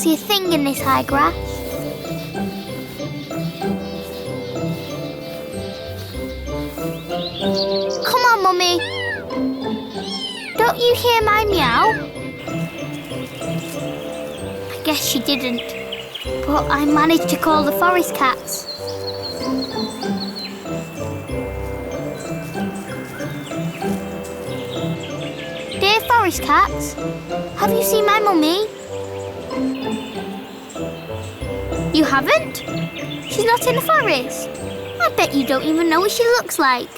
can't see a thing in this high grass. Come on, Mummy. Don't you hear my meow? I guess she didn't, but I managed to call the forest cats. Dear forest cats, have you seen my mummy? You haven't? She's not in the forest. I bet you don't even know what she looks like.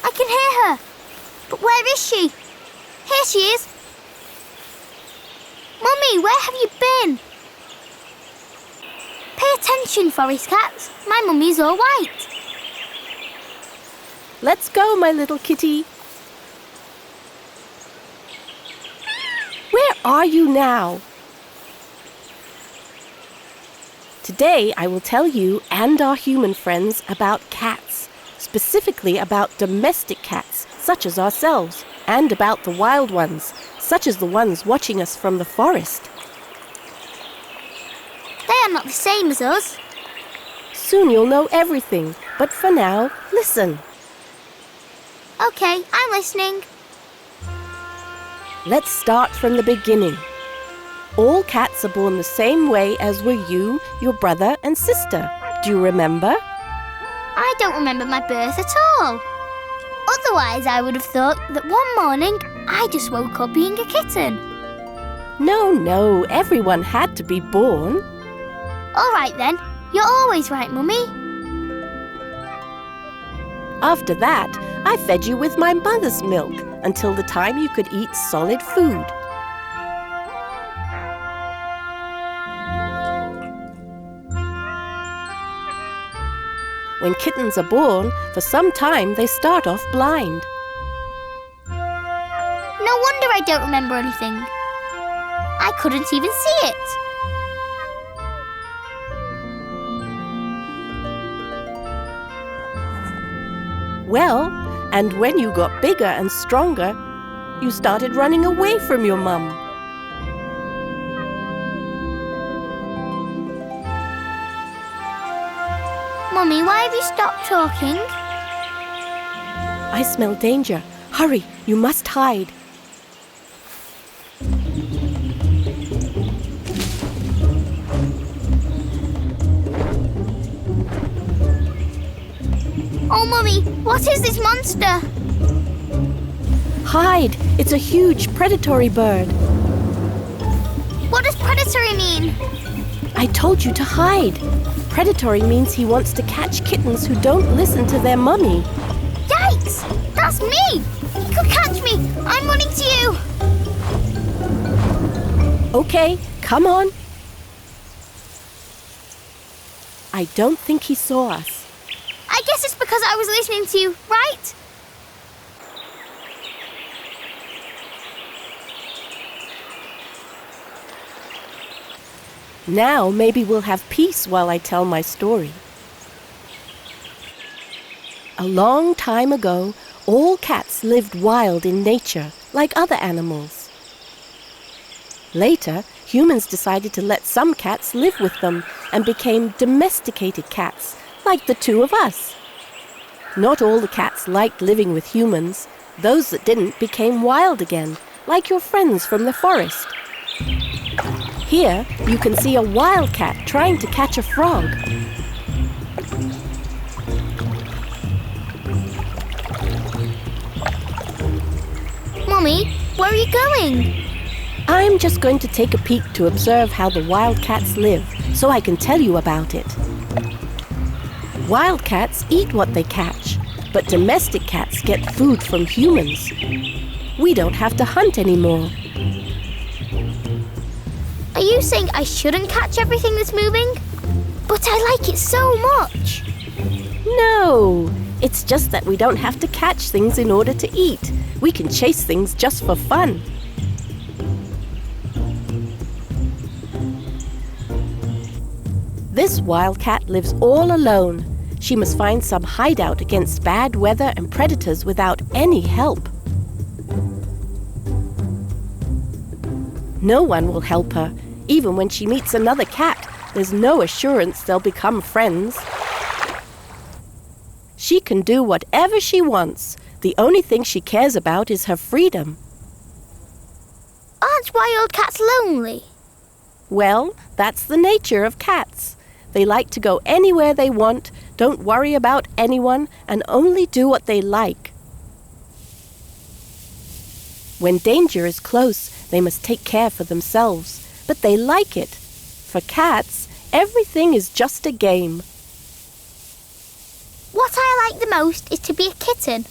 I can hear her. But where is she? Here she is. Mummy, where have you been? Pay attention, forest cats. My mummy's all white. Let's go, my little kitty. Where are you now? Today I will tell you and our human friends about cats, specifically about domestic cats, such as ourselves, and about the wild ones, such as the ones watching us from the forest. They are not the same as us. Soon you'll know everything, but for now, listen. Okay, I'm listening. Let's start from the beginning. All cats are born the same way as were you, your brother and sister. Do you remember? I don't remember my birth at all. Otherwise, I would have thought that one morning I just woke up being a kitten. No, everyone had to be born. All right then, you're always right, Mummy. After that, I fed you with my mother's milk until the time you could eat solid food. When kittens are born, for some time they start off blind. No wonder I don't remember anything. I couldn't even see it. Well, and when you got bigger and stronger, you started running away from your mum. Mummy, why have you stopped talking? I smell danger. Hurry, you must hide. Oh, Mummy, what is this monster? Hide! It's a huge predatory bird. What does predatory mean? I told you to hide. Predatory means he wants to catch kittens who don't listen to their mummy. Yikes! That's me! He could catch me! I'm running to you! Okay, come on. I don't think he saw us. I guess it's because I was listening to you, right? Now maybe we'll have peace while I tell my story. A long time ago, all cats lived wild in nature, like other animals. Later, humans decided to let some cats live with them and became domesticated cats, like the two of us. Not all the cats liked living with humans. Those that didn't became wild again, like your friends from the forest. Here, you can see a wildcat trying to catch a frog. Mummy, where are you going? I'm just going to take a peek to observe how the wildcats live, so I can tell you about it. Wildcats eat what they catch, but domestic cats get food from humans. We don't have to hunt anymore. Are you saying I shouldn't catch everything that's moving? But I like it so much. No, it's just that we don't have to catch things in order to eat. We can chase things just for fun. This wildcat lives all alone. She must find some hideout against bad weather and predators without any help. No one will help her. Even when she meets another cat, there's no assurance they'll become friends. She can do whatever she wants. The only thing she cares about is her freedom. Aren't wild cats lonely? Well, that's the nature of cats. They like to go anywhere they want, don't worry about anyone, and only do what they like. When danger is close, they must take care for themselves, but they like it. For cats, everything is just a game. What I like the most is to be a kitten.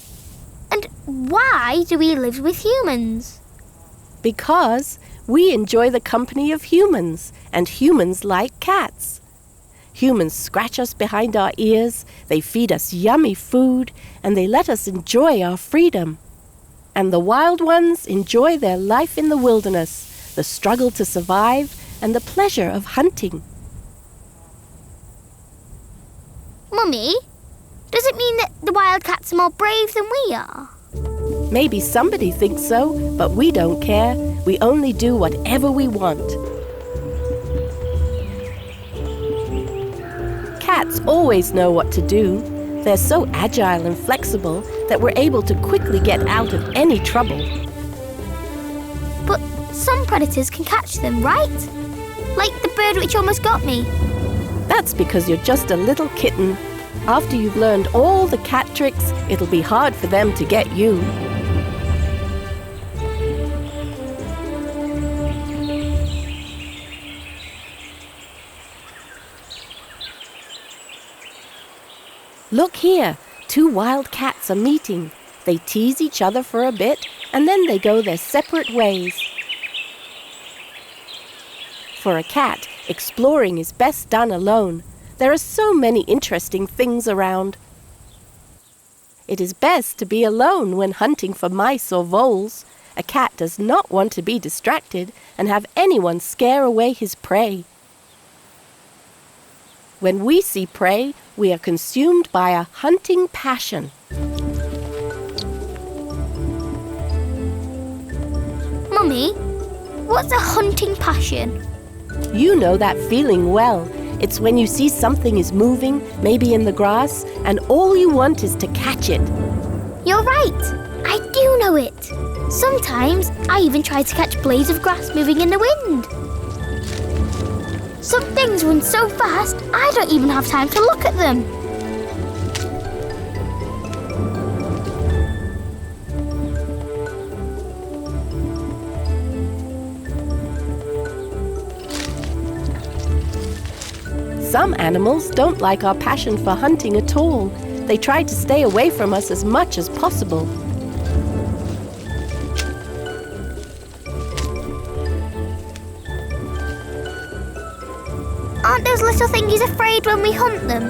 And why do we live with humans? Because we enjoy the company of humans, and humans like cats. Humans scratch us behind our ears, they feed us yummy food, and they let us enjoy our freedom. And the wild ones enjoy their life in the wilderness, the struggle to survive, and the pleasure of hunting. Mummy, does it mean that the wild cats are more brave than we are? Maybe somebody thinks so, but we don't care. We only do whatever we want. Cats always know what to do. They're so agile and flexible that we're able to quickly get out of any trouble. But some predators can catch them, right? Like the bird which almost got me. That's because you're just a little kitten. After you've learned all the cat tricks, it'll be hard for them to get you. Look here, 2 wild cats are meeting. They tease each other for a bit, and then they go their separate ways. For a cat, exploring is best done alone. There are so many interesting things around. It is best to be alone when hunting for mice or voles. A cat does not want to be distracted and have anyone scare away his prey. When we see prey, we are consumed by a hunting passion. Mummy, what's a hunting passion? You know that feeling well. It's when you see something is moving, maybe in the grass, and all you want is to catch it. You're right. I do know it. Sometimes I even try to catch blades of grass moving in the wind. Some things run so fast, I don't even have time to look at them. Some animals don't like our passion for hunting at all. They try to stay away from us as much as possible. Aren't those little thingies afraid when we hunt them?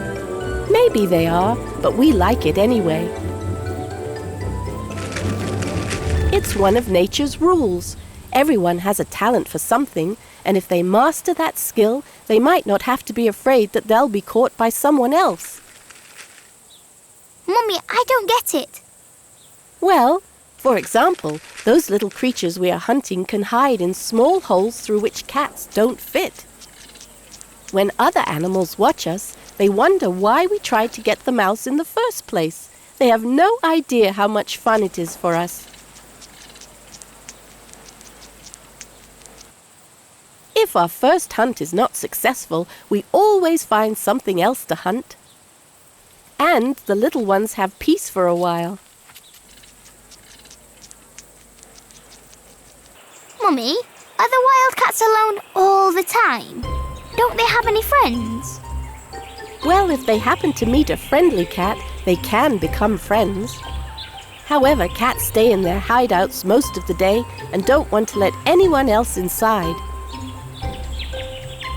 Maybe they are, but we like it anyway. It's one of nature's rules. Everyone has a talent for something, and if they master that skill, they might not have to be afraid that they'll be caught by someone else. Mummy, I don't get it. Well, for example, those little creatures we are hunting can hide in small holes through which cats don't fit. When other animals watch us, they wonder why we tried to get the mouse in the first place. They have no idea how much fun it is for us. If our first hunt is not successful, we always find something else to hunt. And the little ones have peace for a while. Mummy, are the wildcats alone all the time? Don't they have any friends? Well, if they happen to meet a friendly cat, they can become friends. However, cats stay in their hideouts most of the day and don't want to let anyone else inside.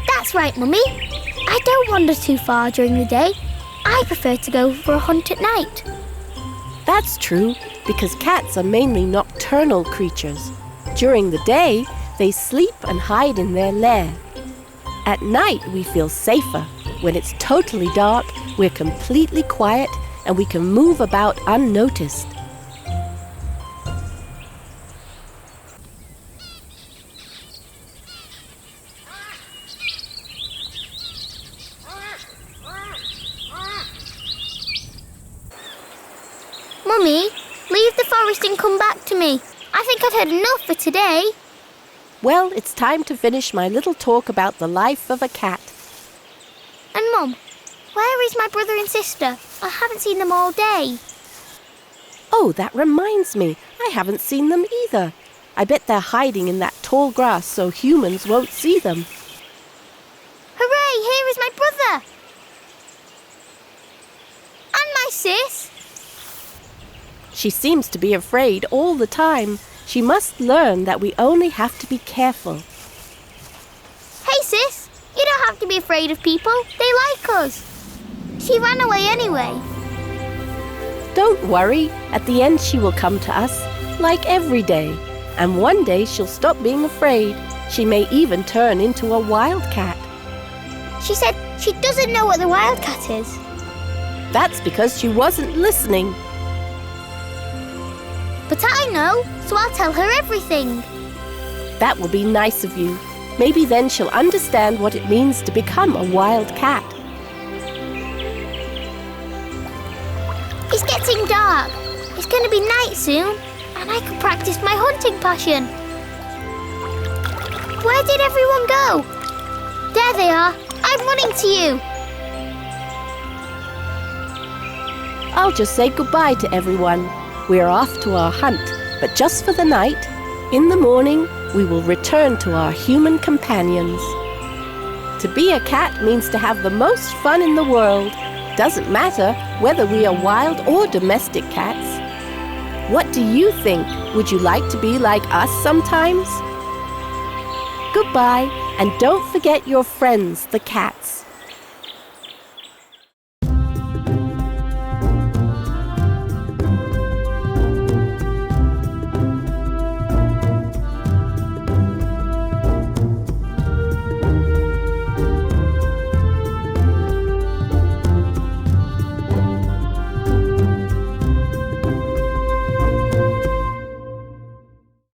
That's right, Mummy. I don't wander too far during the day. I prefer to go for a hunt at night. That's true, because cats are mainly nocturnal creatures. During the day, they sleep and hide in their lair. At night, we feel safer. When it's totally dark, we're completely quiet and we can move about unnoticed. think I'd had enough for today. Well, it's time to finish my little talk about the life of a cat. And Mum, where is my brother and sister? I haven't seen them all day. Oh, that reminds me. I haven't seen them either. I bet they're hiding in that tall grass so humans won't see them. Hooray, here is my brother! And my sis. She seems to be afraid all the time. She must learn that we only have to be careful. Hey sis, you don't have to be afraid of people. They like us. She ran away anyway. Don't worry. At the end she will come to us, like every day. And one day she'll stop being afraid. She may even turn into a wildcat. She said she doesn't know what the wildcat is. That's because she wasn't listening. But I know, so I'll tell her everything. That will be nice of you. Maybe then she'll understand what it means to become a wild cat. It's getting dark. It's going to be night soon, and I could practice my hunting passion. Where did everyone go? There they are. I'm running to you. I'll just say goodbye to everyone. We're off to our hunt, but just for the night. In the morning, we will return to our human companions. To be a cat means to have the most fun in the world. Doesn't matter whether we are wild or domestic cats. What do you think? Would you like to be like us sometimes? Goodbye, and don't forget your friends, the cats.